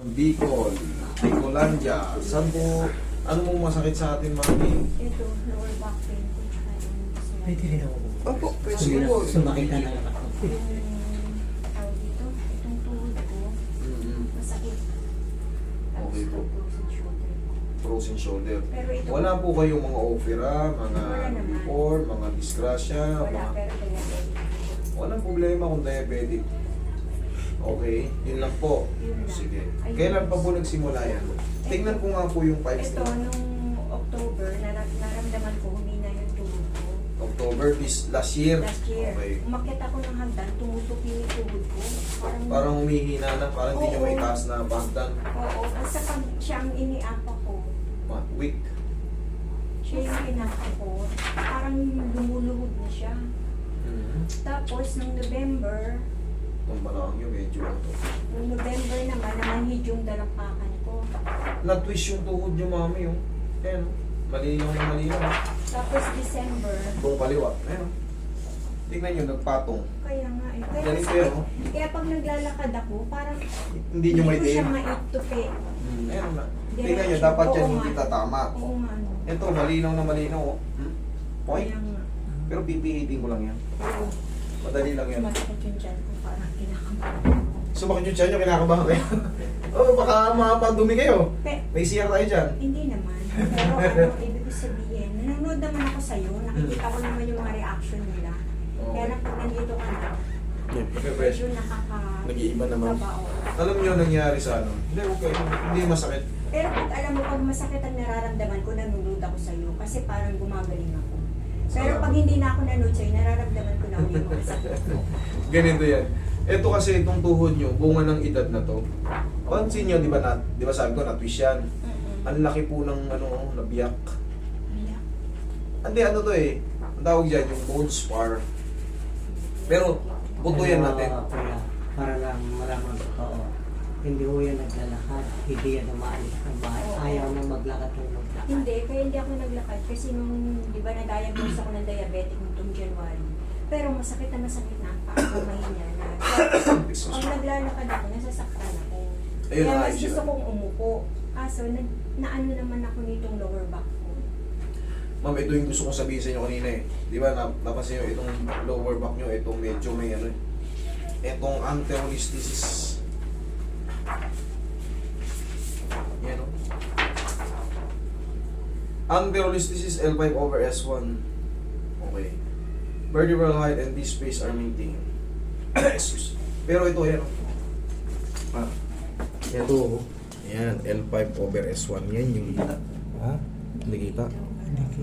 Bicol, Bicolandia. Saan po, ano mo masakit sa atin, mami? Ito, lower back pain ko, tsaka yung Pwede rin ako. Opo, sige po. Sumakita na lang ako. yung tawag dito, itong tuhod ko, masakit. Tapos Okay po. frozen shoulder ko. Frozen shoulder. Pero ito, Wala po kayong mga opera, mga Wala naman. before, mga disgrasya, wala, mga... pero diabetic. Walang problema kung diabetic. Okay, yun lang po. Yun lang. Sige. Ayun. Kailan pa po nagsimula yan? Tingnan ko nga po yung 5 Ito, step. nung October, naramdaman ko, humina yung tuhod ko. October this last year. Last year. Okay. Umakyat ako ng hagdan, tumutupi yung tuhod ko. Parang humihina na, parang hindi nyo Oo. may taas na pagdan. Oo, basta pag siya ang iniapa ko, Weak. siya yung pinaka ko, parang lumuluhod na siya. Tapos, nung November, Itong balakang nyo, medyo ano to. nung November naman, namanhid yung dalampakan ko. Na-twist yung tuhod nyo, mami, yung. Ayan, oh. Malinaw na malinaw. Tapos, December, Buong kaliwa. Ayan, oh. Tingnan nyo, nagpatong. kaya nga eh. Kaya, Ganito masakit. yan, oh. Kaya pag naglalakad ako, parang Hindi nyo may ko siya din. maitupi. Ayan na. Tingnan nyo, dapat yan Oo hindi nga. tatama. Oo nga, no. Ito, malinaw na malinaw, oh. Point. Kaya nga. Pero pipihitin ko lang yan. Oo. Madali lang yan. Masakit yung dyan ko, parang kinakabahan. Sumakit yung tiyan nyo, kinakabahan kayo. Oo, baka makapandumi kayo. May CR tayo dyan. Hindi naman. Pero ano, ibig ko sabihin, nanonood naman ako sa'yo, nakikita ko naman yung mga reaction nila. Kaya lang pag nandito ka na, Nag-refresh. medyo Nag-iiba naman. nakakabao. Alam nyo nangyari sa ano? Hindi, okay. Hindi masakit. Pero pag alam mo, pag masakit ang nararamdaman ko, nanonood ako sa'yo kasi parang gumagaling ako. Pero pag hindi na ako nanood sa'yo, nararamdaman ko na ulit yung masakit ko. Ganito yan. Ito kasi itong tuhod nyo, bunga ng edad na to. Pansin nyo, di ba sabi ko, na-twist yan. Ang laki po ng ano, nabiyak. Yeah. Hindi, ano to eh. Ang tawag dyan, yung bone spar. Pero, putuyan natin. Kuya, para lang maramang totoo. Hindi ko yan naglalakad. Hindi yan umaalis ng bahay. Oo. Ayaw na maglakad ng maglakad. Hindi, kaya hindi ako naglakad kasi nung, di ba, na-diagnose ako ng diabetic nitong January. Pero masakit na ang paa ko, mahina na. So, pag naglalakad ako, nasasaktan ako. Ayun Kaya na, mas ayos gusto yun. kong umupo. Kaso, naano naman ako nitong lower back ko. Ma'am, ito yung gusto kong sabihin sa inyo kanina eh. Di ba, napansin nyo itong lower back nyo, itong medyo may ano eh. Itong anterolisthesis. Yan o. Anterolisthesis L5 over S1. Okay. Vertebral height and disc space are maintained. Excuse. Pero ito, yan o. Ah. Ito o. Yan, L5 over S1. Yan yung kita. Ha? Hindi kita?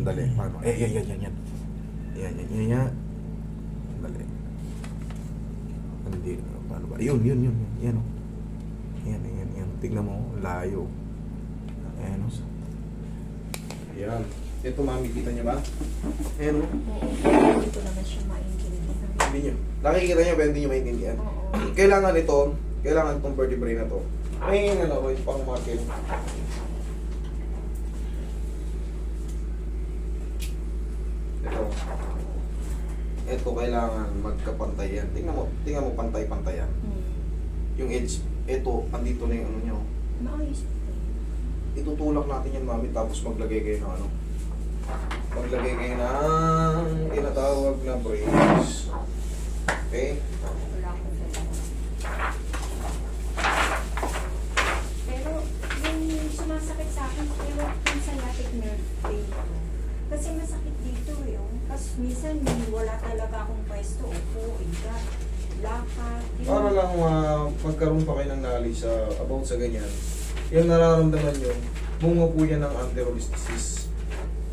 Dali. Paano? Yan. Yan. Dali. Hindi. Paano ba? Yun. Yan o. Yan. Tignan mo. Layo. Ayan o. Ayan. Ito, mami, kita niya ba? Ayan o. Oo, hindi ko naman siya maintindihan. Hindi nyo. Nakikita nyo, pero hindi nyo maintindihan. Oo. Kailangan itong vertebrae na to. Ay, ano, yung pang market. Ito kailangan magkapantay yan. Tingnan mo pantay-pantay yan. Yung edge, ito, andito na yung ano nyo. Maayos. Itutulak natin yan, mami, tapos maglagay kayo ng ano. Maglagay kayo ng tinatawag na brace. Okay? Wala akong dalawa. Pero yung sumasakit sa akin, ewan ko sa sciatic nerve pain ko. Kasi masakit dito eh. Oh. Kasi minsan wala talaga akong pwesto. Upo, iga, lakad. Para lang magkaroon pa kayo ng knowledge about sa ganyan. Yung nararamdaman nyo, bunga po yan ng anterolisthesis.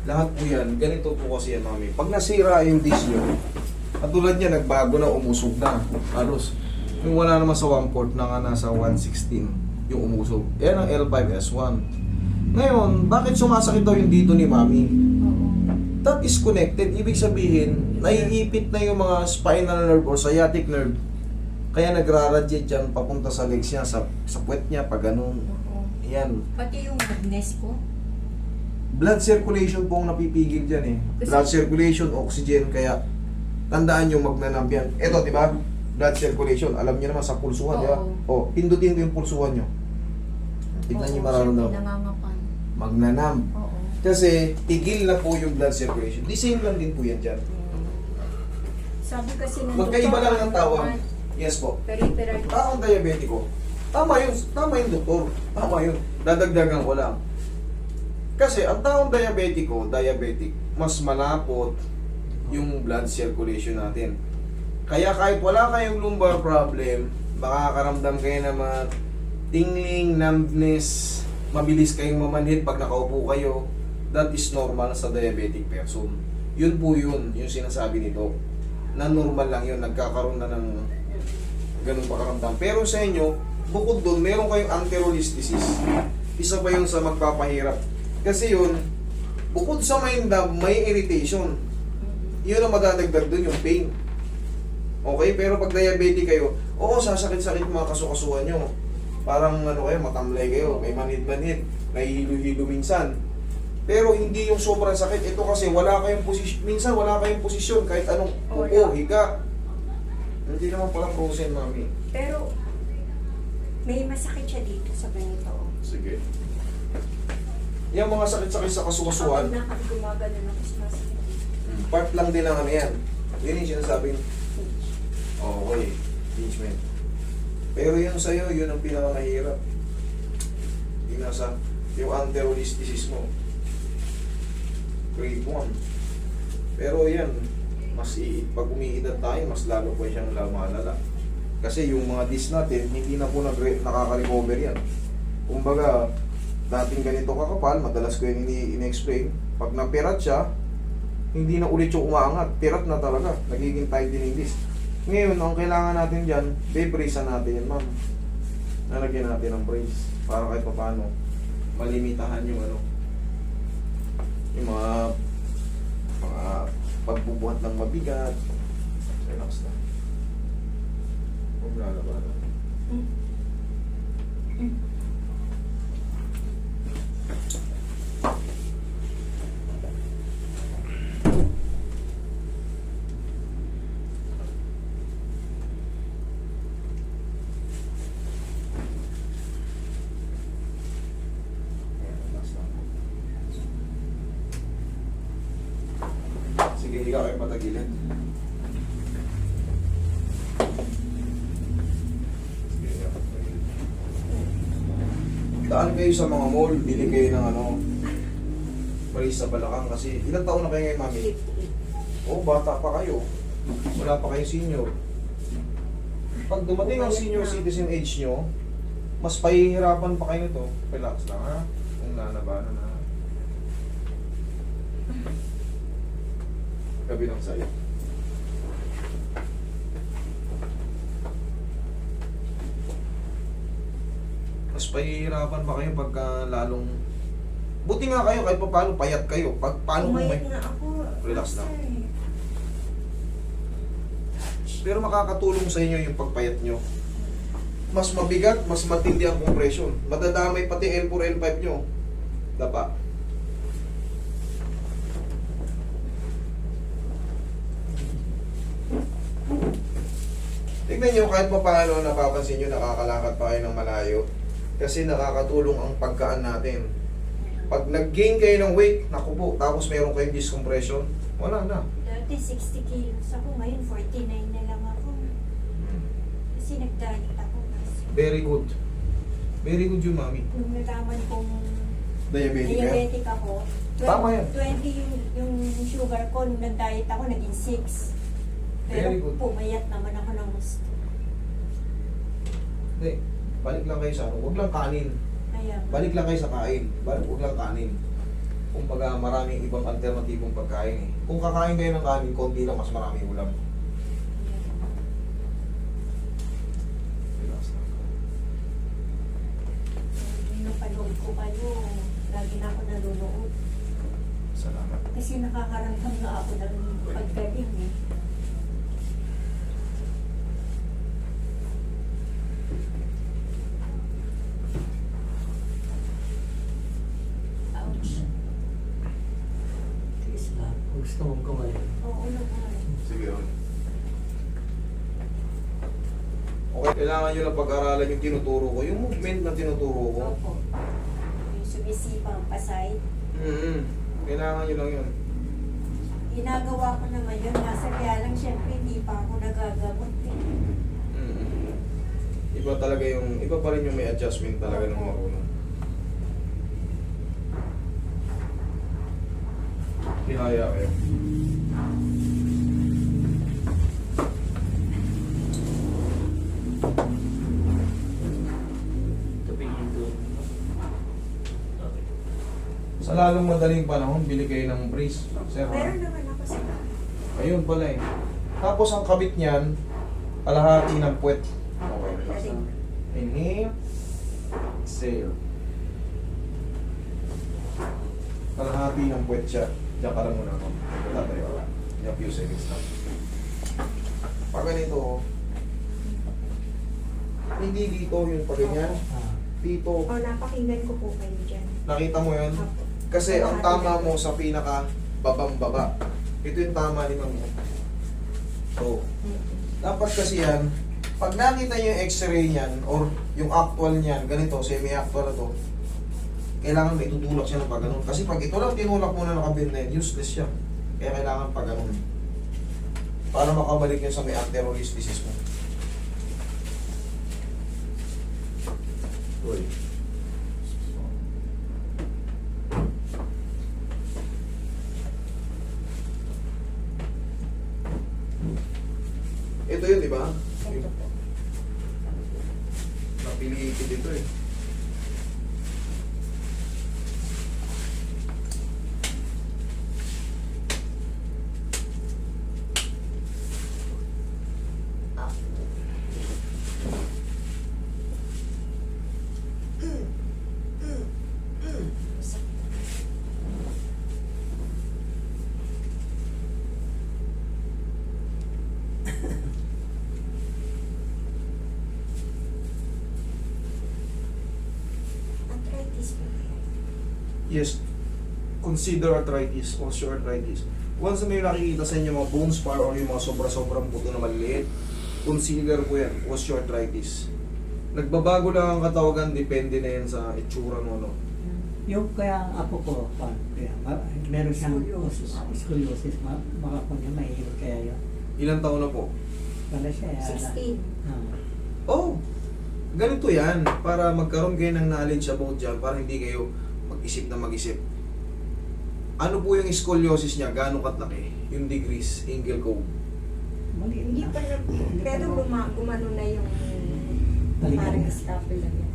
Lahat po yan, ganito po kasi yan, mami. Pag nasira yung disc nyo, at tulad niya, nagbago na, umusog na. Halos. Yung wala naman sa 1/4 na nga nasa 1/16 yung umusog. Yan ang L5S1. Ngayon, bakit sumasakit daw yung dito ni mami? Oo. That is connected. Ibig sabihin, naiipit na yung mga spinal nerve or sciatic nerve. Kaya nagraradiate dyan papunta sa legs niya, sa puwet niya, pag ganun. Oo. Yan. Pati yung weakness ko. Blood circulation po ang napipigil dyan eh. Blood circulation, oxygen, kaya tandaan nyo magnanamp yan. Ito, di ba? Blood circulation. Alam niyo naman sa pulsuhan, di ba? Oo. O, pindutin ko yung pulsuhan nyo. Tignan niyo Oo, mararamdaman. siyempre, nangangapan. Magnanam. Oo. Kasi tigil na po yung blood circulation. The same lang din po yan dyan. Sabi kasi ng Magkaiba doktor, lang ng tawag. ano, Yes po. peripheral. Taong diabetiko. Tama yung doktor. Tama yun. Dadagdagan ko lang. Kasi ang taong diabetic, mas malapot yung blood circulation natin. Kaya kahit wala kayong lumbar problem, makakaramdam kayo ng mga tingling, numbness, mabilis kayong mamanhid pag nakaupo kayo. That is normal sa diabetic person. Yun po yun, yung sinasabi nito. Na normal lang yun, nagkakaroon na ng ganun pakaramdam. Pero sa inyo, bukod doon, meron kayong anterolist disease. Isa pa yun sa magpapahirap. Kasi yun, bukod sa may irritation. Yun ang madadagdag doon, yung pain. Okay? Pero pag diabetic kayo, oo, sasakit-sakit mga kasukasuhan nyo. Parang ano kayo, matamlay kayo, may manhid-manhid, nahihilo-hilo minsan. Pero hindi yung sobrang sakit. Ito kasi wala kayong posisyon, minsan wala kayong posisyon kahit anong upo, higa. Hindi naman pala frozen, mami. Pero, may masakit siya dito sa ganito. Sige. Yung mga sakit-sakit sa kasukasuhan, Kapag gumagano na kasi masakit. part lang din ng ano yan. Yun yung sinasabing, okay, engagement. Pero yun sa'yo, yun ang pinakamahirap. Yung nasa, yung anterolist disease mo. Grade 1. Pero yan, pag umiidad tayo, mas lalo po siyang lumalala. Kasi yung mga disc natin, hindi na po nakaka-recover yan. Kumbaga, dating ganito kakapal, madalas ko yung ini-explain. Pag napirat siya, hindi na ulit yung umaangat. Pirat na talaga. Nagiging tightening disc. Ngayon, ang kailangan natin dyan, brace natin yan, ma'am. Nalagyan natin ng brace. Para kahit paano, malimitahan yung ano, yung mga pagbubuhat ng mabigat. Relax na. Huwag lalabanan. Sige, higa kayo patagilid. Sige, higa patagilid. Daan kayo sa mga mall, bili kayo ng ano, brace sa balakang kasi ilang taon na kayo ngayon, mami? Oo, bata pa kayo. Wala pa kayo senior. Pag dumating ang senior citizen age nyo, mas pahihirapan pa kayo to. Relax lang ha. Kung nanabanan na. Kabilang sa'yo. Mas pahihirapan pa kayo pagka lalong... Buti nga kayo kahit pa paano payat kayo. Pag paano kung may... Umayat na ako. Relax lang. Sir. Pero makakatulong sa inyo yung pagpayat nyo. Mas mabigat, mas matindi ang compression. Madadamay pati L4, L5 nyo. Dapa. Tignan nyo kahit pa paano napapansin nyo nakakalakad pa kayo ng malayo. Kasi nakakatulong ang pagkaan natin. Pag nag-gain kayo ng weight, naku po, tapos meron kayong discompression, wala na. Dati 60 kilos ako, ngayon 49 na lang ako. Kasi nag-diet ako. Very good. Very good yun, mami. Nung nalaman kong Diabetic yan? diabetic ako, Tama yan. 20 yung sugar ko, nung nag-diet ako, naging 6. Pero Very good. pumayat naman ako ng gusto. Hindi. Balik lang kayo sa ano. Huwag lang kanin. Kaya, Balik lang kayo sa kain. Huwag lang kanin. Kumbaga maraming ibang alternatibong pagkain eh. Kung kakain kayo ng kanin, konti lang, mas maraming ulam. Relax lang. yung napanood ko kayo, lagi na ako nanonood. Salamat. Kasi nakakaramdam na ako ng paggaling eh. Ouch. Tiis ka. Gusto mong kumain. Oo naman. Sige, Ron. Okay? Kailangan nyo lang pag-aralan yung tinuturo ko. Yung movement na tinuturo ko. Opo. Yung sumisipang pasay. Kailangan nyo lang yun. Ginagawa ko naman yun. Nasa kaya lang syempre hindi pa ako nagagamot eh. Iba talaga yung, iba pa rin yung may adjustment talaga ng marunong. Ihaya kayo. Sa lalong madaling panahon, bili kayo ng brace. Sir, Meron naman ako sa bahay. ayun pala eh. Tapos ang kabit niyan, kalahati ng puwet. Okay, relax Galing. na. Inhale. Exhale. Kalahati ng puwet siya. Diyan ka lang muna ako. Tatayo ka. Diyan few seconds lang. Pag ganito, hindi dito yung pag ganyan. Ah, Dito. O, napakinggan ko po kayo dyan. Nakita mo yun? Opo. Kasi ang tama mo sa pinaka babang baba. Ito yung tama ni Ma'am. So, dapat kasi yan, pag nakita nyo yung x-ray niyan or yung actual niyan, ganito, semi-actual na to, kailangan may tutulak siya ng pag ganun. Kasi pag ito lang tinulak mo na nakabend na yun, useless siya. Kaya kailangan pag ganun. Para makabalik yun sa may anterolisthesis mo. Uy. Ito yun, di ba? Ito po. Napiliitin dito eh. Arthritis po yan. Yes, consider arthritis, osteoarthritis. Once na may nakikita sa inyo mga bone spar or yung mga sobra-sobrang buto na maliliit, consider po yan, osteoarthritis. Nagbabago lang ang katawagan, depende na yan sa itsura mo, no? yung kaya ang apo ko, kaya, meron siyang Scoliosis. scoliosis, baka po niya mahihirap kaya yun. Ilang taon na po? Wala siya. 16. Oh, ganito yan, para magkaroon kayo ng knowledge about dyan, para hindi kayo mag-isip na mag-isip. Ano po yung scoliosis niya, gaano katlaki? Yung degrees, angle code. Maliit Hindi na. pa na, Hindi pero pa gumano na yung Balikan parang na. scapula niya.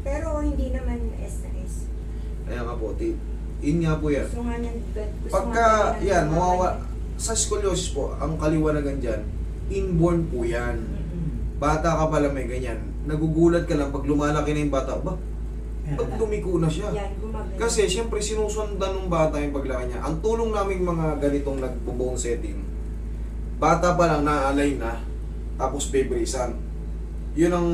Pero hindi naman S. Kaya nga po, yun nga po yan. Gusto nga niyan, gusto Pagka, nga niya yan, ng mawawa, mga- sa scoliosis po, ang kaliwanagan dyan, inborn po yan. Bata ka pala may ganyan. Nagugulat ka lang pag lumalaki na yung bata, ba, ba't lumiko na siya? Yan, gumagano. Kasi siyempre sinusundan ng bata yung paglaki niya. Ang tulong naming mga ganitong nagbo-bone setting, bata pa lang na-align na, tapos bebracean. Yun ang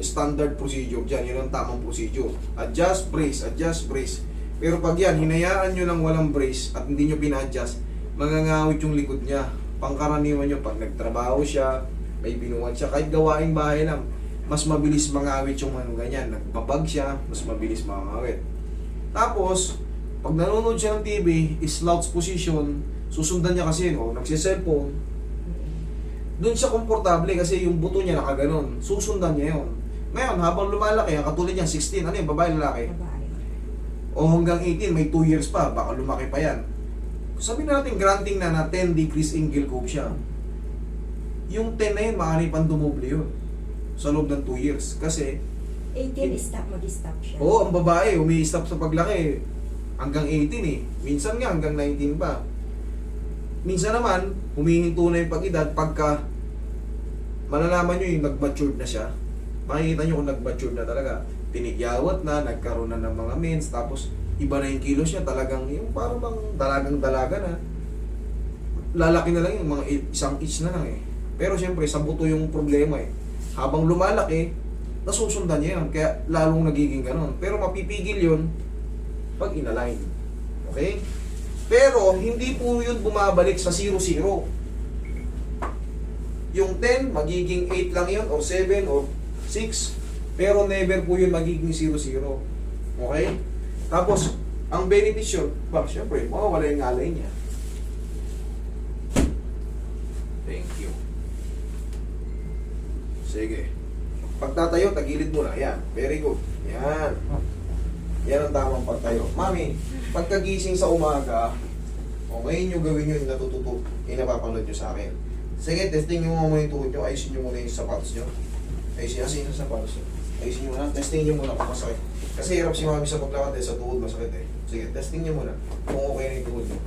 standard procedure dyan, yun ang tamang procedure. Adjust, brace, adjust, brace. Pero pag yan, hinayaan nyo lang walang brace at hindi nyo pina-adjust, mangangawit yung likod niya. Pangkaraniwan nyo, pag nagtrabaho siya, may binuhat siya, kahit gawaing bahay lang, mas mabilis mangawit yung ano ganyan. Nagbabag siya, mas mabilis mangawit. Tapos, pag nanonood siya ng TV, slouch position, susundan niya kasi, no, nagsiselfone, doon siya komportable kasi yung buto niya nakaganon. Susundan niya yun. Ngayon, habang lumalaki, ang katulad niya, 16, ano yung babae, lalaki? Babae. O hanggang 18, may 2 years pa, baka lumaki pa yan. Sabihin natin, granting na 10 degrees angle cove siya. Yung 10 na yun, maaari pang dumoble yun sa loob ng 2 years. Kasi, 18 stop, mag-stop siya. oo, ang babae, umi-stop sa paglaki hanggang 18 eh. Minsan nga hanggang 19 pa. Minsan naman, humihinto na yung pag-edad pagka malalaman nyo yung nag-matured na siya. Makikita nyo kung nag-matured na talaga. Tinigyawat na, nagkaroon na ng mga mens, tapos iba na yung kilos niya, talagang yung parang bang dalagang-dalaga na. Lalaki na lang yung mga isang inch na lang eh. Pero siyempre, sa buto yung problema eh. Habang lumalaki, nasusundan niya yun. Kaya lalong nagiging ganon. Pero mapipigil yun pag inalign. Okay? Pero hindi po yun bumabalik sa 0-0. Yung 10, magiging 8 lang yun, or 7, or 6. Pero never po yun magiging 0-0. Okay? Tapos, ang benepisyo, syempre, mawawala yung alay niya. Thank you. Sige. Pagtatayo, tagilid mo na. Yan. Very good. Yan. Yan ang tamang pagtayo. Mami, pagkagising sa umaga, okay nyo gawin nyo yung natututo. Yung napapanood nyo sa akin. Sige, testing nyo muna yung tuhod nyo. Ayusin nyo muna yung sapatos nyo. Ayusin yung sapatos nyo. Ayusin nyo muna. Testing nyo muna kung masakit. Kasi hirap si mami sa paglakad sa tuhod masakit eh. Sige, testing nyo muna. Kung okay na yung tuhod nyo.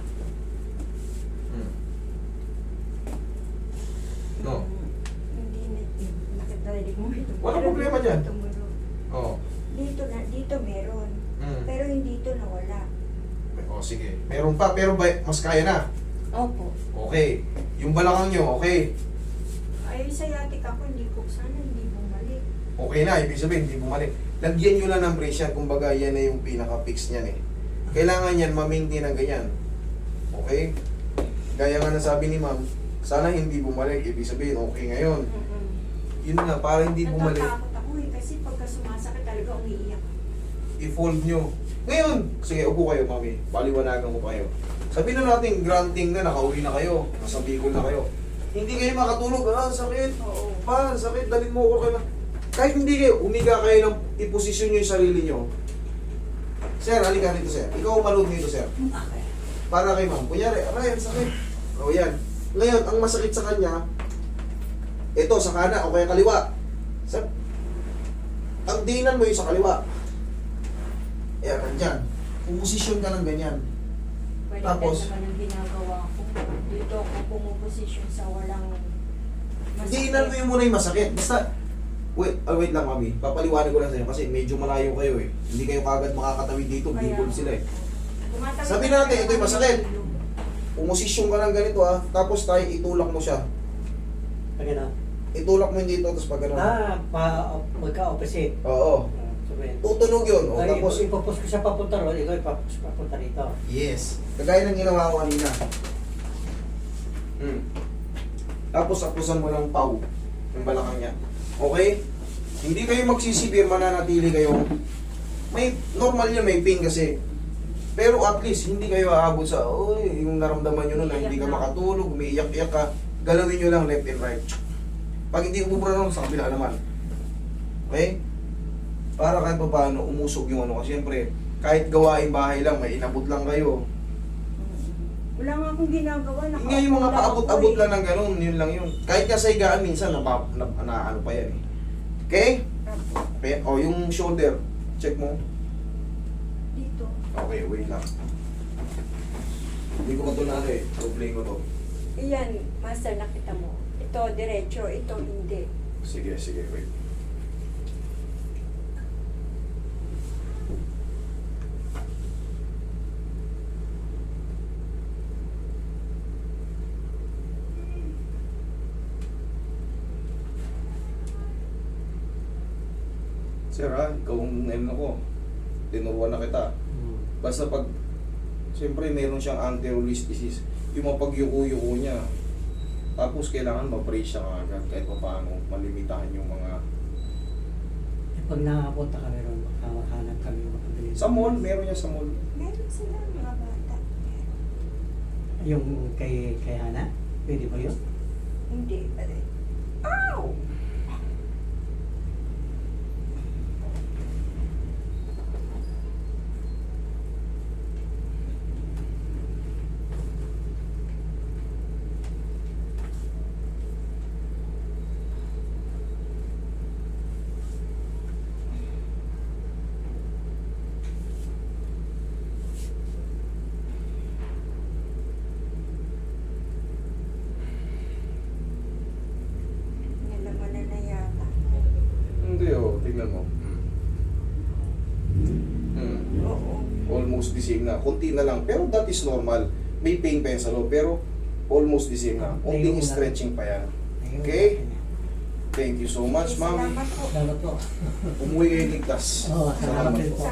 No. Hindi nakitalik mo ito. Walang problema dyan. Oo. Dito meron. Pero hindi ito nawala. O sige. Meron pa, pero mas kaya na. Opo. Okay. Yung balakang nyo, okay. Ay, sa yatik ako, sana hindi bumalik. Okay na, ibig sabihin, hindi bumalik. Lagyan nyo lang ng brace yan. Kumbaga, yan na yung pinaka-fix niyan eh. Kailangan yan, ma-maintain ng ganyan. Okay? Gaya nga nasabi ni ma'am, sana hindi bumalik. Ibig sabihin, okay ngayon. Yun nga, para hindi bumalik, Natatakot ako eh, kasi pagka sumasakit talaga umiiyak. i-fold nyo. Ngayon, sige, upo kayo, mami. Paliwanagan ko pa kayo. Sabihin na natin, granting na, nakauwi na kayo. Nasa Bicol na kayo. Hindi kayo makatulog, sakit. Oo. Pa, sakit, dalhin mo ko kayo. Kahit hindi kayo, umiga kayo ng iposisyon nyo yung sarili nyo. Sir, halika dito, sir. Ikaw malood nito, sir. Okay. Para kay ma'am. Kunyari, aray, ang sakit. O yan. Ngayon, ang masakit sa kanya, ito, sa kana o kaya kaliwa. Sir, ang dinan mo yung sa kaliwa. Ayan, nandyan. Pumusisyon ka ng ganyan. Balikan Tapos? naman ang ginagawa ko. Dito ako pumuposisyon sa walang Dinan mo yung muna yung masakit. Basta, wait lang, mami. Papaliwanag ko lang sa inyo kasi medyo malayo kayo eh. Hindi kayo kagad makakatawid dito. Bicol sila eh. Sabi natin, ito yung masakit. Pumusisyon ka ng ganito tapos tayo itulak mo siya. Pag ano? Itulak mo yung dito, tapos pag ano. Magka-opposite. Oo. Sabihin. Tutunog yun. O, Ay, tapos, ipupus ko siya papunta ron, ikaw ipapus papunta rito. yes. Kagaya ng ginawa ko kanina. Tapos, apusan mo ng pau. Yung balakang niya. Okay? Hindi kayo magsisibir, mananatili kayo. May, normal yun, may pain kasi. Pero at least, hindi kayo aabot sa, yung naramdaman nyo nun na hindi ka makatulog, umiiyak-iyak ka. Galawin nyo lang left and right. Pag hindi umubra nun, sa kabila naman. Okay? Para kahit pa paano, umusog yung ano. Kasi siyempre, kahit gawain bahay lang, may inabot lang kayo. Wala nga akong ginagawa. Nga yung mga paabot-abot lang ng ganun, yun lang yun. Kahit ka sa higaan, minsan, ano pa yan eh. Okay? Okay? O, yung shoulder, check mo. Dito. Okay, wait lang. Hindi ko pa ito na eh. Play ko to. Iyan, master, nakita mo. Ito, diretso. Ito, hindi. Sige, wait. Sir ikaw ang ako. Tinuruan na kita. Basta pag, siyempre meron siyang anterolist disease. Yung mapagyuko-yuko niya. Tapos kailangan ma-brace siya agad kahit pa paano malimitahan yung mga... Pag nakapunta kami ron, makahanap kami makabilis. Sa mall, meron niya sa mall. Meron sila mga bata. Yung kay Hana? Pwede ba yun? Hindi. Ow! Nalaman na yata. Hindi tingnan mo. Oo. Almost the same na. Kunti na lang. Pero that is normal. May pain pa yan sa loob. Pero almost the same na. Kunting stretching pa yan. Okay? Thank you so much, ma'am. Salamat po. Salamat po. Umuwi kayo ligtas. Oo, salamat din po.